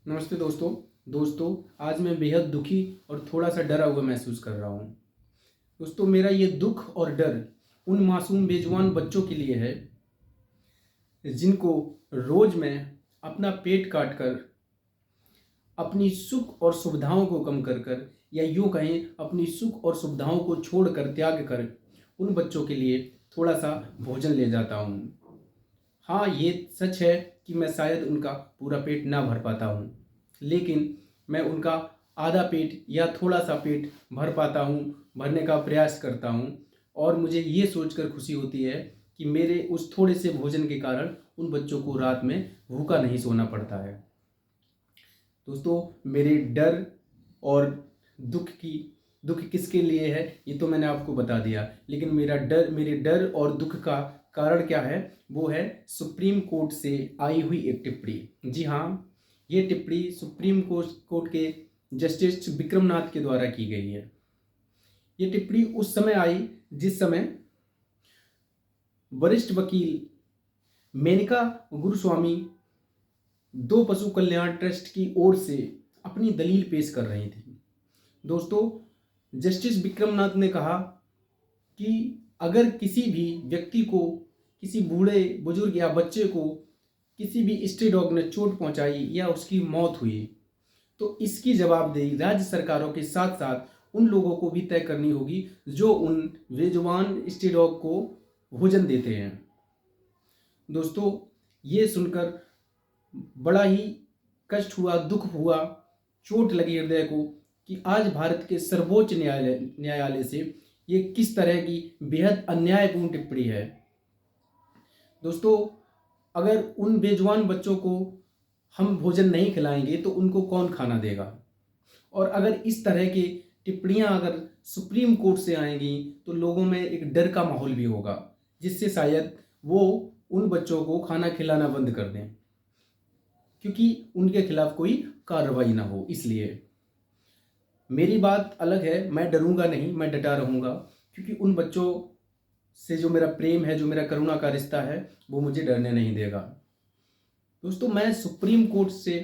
नमस्ते दोस्तों आज मैं बेहद दुखी और थोड़ा सा डरा हुआ महसूस कर रहा हूँ। दोस्तों, मेरा ये दुख और डर उन मासूम बेजुबान बच्चों के लिए है जिनको रोज़ मैं अपना पेट काट कर अपनी सुख और सुविधाओं को कम कर कर या यूँ कहें अपनी सुख और सुविधाओं को छोड़कर त्याग कर उन बच्चों के लिए थोड़ा सा भोजन ले जाता हूँ। हाँ, ये सच है कि मैं शायद उनका पूरा पेट ना भर पाता हूँ, लेकिन मैं उनका आधा पेट या थोड़ा सा पेट भर पाता हूँ, भरने का प्रयास करता हूँ। और मुझे ये सोचकर खुशी होती है कि मेरे उस थोड़े से भोजन के कारण उन बच्चों को रात में भूखा नहीं सोना पड़ता है। दोस्तों, मेरे डर और दुख किसके लिए है ये तो मैंने आपको बता दिया, लेकिन मेरे डर और दुख का कारण क्या है, वो है सुप्रीम कोर्ट से आई हुई एक टिप्पणी। जी हाँ, ये टिप्पणी सुप्रीम कोर्ट के जस्टिस विक्रमनाथ के द्वारा की गई है। ये टिप्पणी उस समय आई जिस समय वरिष्ठ वकील मेनका गुरुस्वामी दो पशु कल्याण ट्रस्ट की ओर से अपनी दलील पेश कर रही थी। दोस्तों, जस्टिस विक्रमनाथ ने कहा कि अगर किसी भी व्यक्ति को, किसी बूढ़े बुजुर्ग या बच्चे को किसी भी स्ट्रे डॉग ने चोट पहुंचाई या उसकी मौत हुई, तो इसकी जवाबदेही राज्य सरकारों के साथ साथ उन लोगों को भी तय करनी होगी जो उन बेजुबान स्ट्रे डॉग को भोजन देते हैं। दोस्तों, ये सुनकर बड़ा ही कष्ट हुआ, दुख हुआ, चोट लगी हृदय को कि आज भारत के सर्वोच्च न्यायालय से ये किस तरह की बेहद अन्यायपूर्ण टिप्पणी है। दोस्तों, अगर उन बेजुबान बच्चों को हम भोजन नहीं खिलाएंगे तो उनको कौन खाना देगा? और अगर इस तरह की टिप्पणियां अगर सुप्रीम कोर्ट से आएंगी तो लोगों में एक डर का माहौल भी होगा, जिससे शायद वो उन बच्चों को खाना खिलाना बंद कर दें, क्योंकि उनके खिलाफ कोई कार्रवाई ना हो। इसलिए मेरी बात अलग है, मैं डरूंगा नहीं, मैं डटा रहूंगा, क्योंकि उन बच्चों से जो मेरा प्रेम है, जो मेरा करुणा का रिश्ता है, वो मुझे डरने नहीं देगा। दोस्तों, मैं सुप्रीम कोर्ट से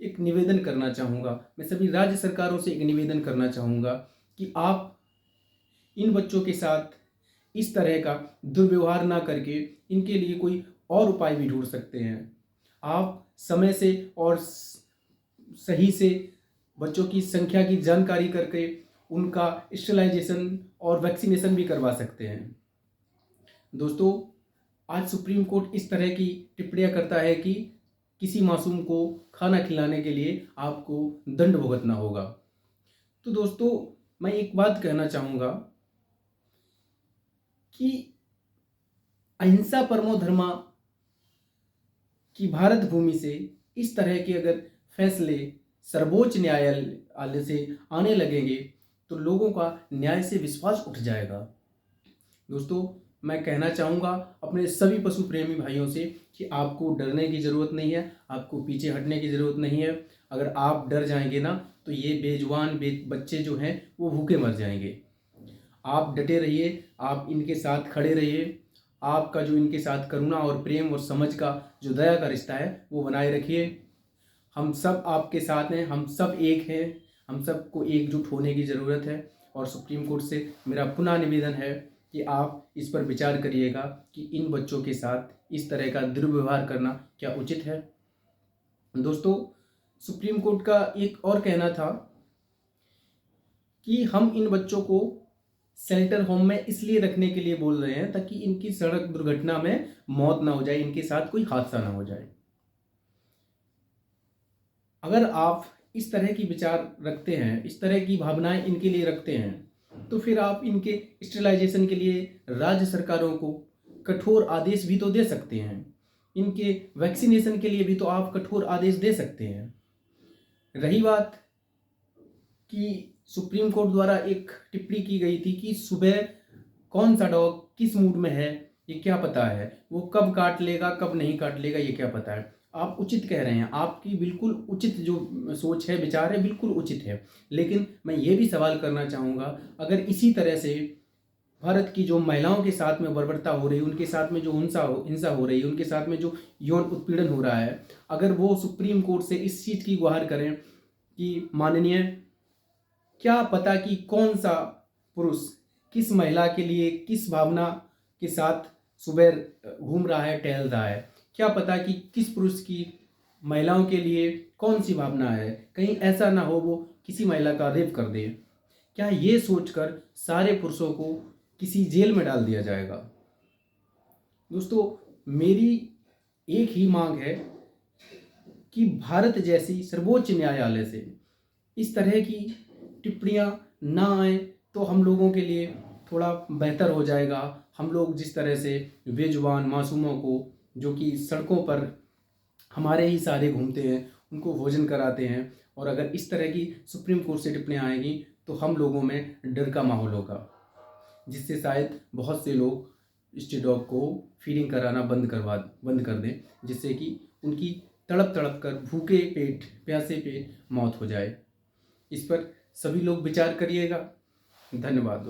एक निवेदन करना चाहूँगा, मैं सभी राज्य सरकारों से एक निवेदन करना चाहूँगा कि आप इन बच्चों के साथ इस तरह का दुर्व्यवहार ना करके इनके लिए कोई और उपाय भी ढूंढ सकते हैं। आप समय से और सही से बच्चों की संख्या की जानकारी करके उनका स्टेलाइजेशन और वैक्सीनेशन भी करवा सकते हैं। दोस्तों, आज सुप्रीम कोर्ट इस तरह की टिप्पणियां करता है कि किसी मासूम को खाना खिलाने के लिए आपको दंड भुगतना होगा। तो दोस्तों, मैं एक बात कहना चाहूँगा कि अहिंसा परमो धर्मा की भारत भूमि से इस तरह के अगर फैसले सर्वोच्च न्यायालय से आने लगेंगे तो लोगों का न्याय से विश्वास उठ जाएगा। दोस्तों, मैं कहना चाहूँगा अपने सभी पशु प्रेमी भाइयों से कि आपको डरने की ज़रूरत नहीं है, आपको पीछे हटने की ज़रूरत नहीं है। अगर आप डर जाएंगे ना तो ये बेजुबान बच्चे जो हैं वो भूखे मर जाएंगे। आप डटे रहिए, आप इनके साथ खड़े रहिए, आपका जो इनके साथ करुणा और प्रेम और समझ का जो दया का रिश्ता है वो बनाए रखिए। हम सब आपके साथ हैं, हम सब एक हैं, हम सबको एकजुट होने की ज़रूरत है। और सुप्रीम कोर्ट से मेरा पुनः निवेदन है कि आप इस पर विचार करिएगा कि इन बच्चों के साथ इस तरह का दुर्व्यवहार करना क्या उचित है। दोस्तों, सुप्रीम कोर्ट का एक और कहना था कि हम इन बच्चों को शेल्टर होम में इसलिए रखने के लिए बोल रहे हैं ताकि इनकी सड़क दुर्घटना में मौत ना हो जाए, इनके साथ कोई हादसा ना हो जाए। अगर आप इस तरह की विचार रखते हैं, इस तरह की भावनाएं इनके लिए रखते हैं, तो फिर आप इनके स्टेलाइजेशन के लिए राज्य सरकारों को कठोर आदेश भी तो दे सकते हैं। इनके वैक्सीनेशन के लिए भी तो आप कठोर आदेश दे सकते हैं। रही बात कि सुप्रीम कोर्ट द्वारा एक टिप्पणी की गई थी कि सुबह कौन सा डॉग किस मूड में है ये क्या पता है, वो कब काट लेगा कब नहीं काट लेगा ये क्या पता है। आप उचित कह रहे हैं, आपकी बिल्कुल उचित जो सोच है, विचार है, बिल्कुल उचित है। लेकिन मैं ये भी सवाल करना चाहूँगा, अगर इसी तरह से भारत की जो महिलाओं के साथ में बर्बरता हो रही है, उनके साथ में जो हिंसा हो रही है, उनके साथ में जो यौन उत्पीड़न हो रहा है, अगर वो सुप्रीम कोर्ट से इस चीज़ की गुहार करें कि माननीय, क्या पता कि कौन सा पुरुष किस महिला के लिए किस भावना के साथ सुबह घूम रहा है, टहल रहा है, क्या पता कि किस पुरुष की महिलाओं के लिए कौन सी भावना है, कहीं ऐसा ना हो वो किसी महिला का रेप कर दे। क्या ये सोचकर सारे पुरुषों को किसी जेल में डाल दिया जाएगा? दोस्तों, मेरी एक ही मांग है कि भारत जैसी सर्वोच्च न्यायालय से इस तरह की टिप्पणियां ना आए तो हम लोगों के लिए थोड़ा बेहतर हो जाएगा। हम लोग जिस तरह से बेजुबान मासूमों को, जो कि सड़कों पर हमारे ही सहारे घूमते हैं, उनको भोजन कराते हैं, और अगर इस तरह की सुप्रीम कोर्ट से टिप्पणियां आएंगी तो हम लोगों में डर का माहौल होगा, जिससे शायद बहुत से लोग स्ट्रीट डॉग को फीडिंग कराना बंद कर दें, जिससे कि उनकी तड़प तड़प कर भूखे पेट, प्यासे पेट मौत हो जाए। इस पर सभी लोग विचार करिएगा। धन्यवाद।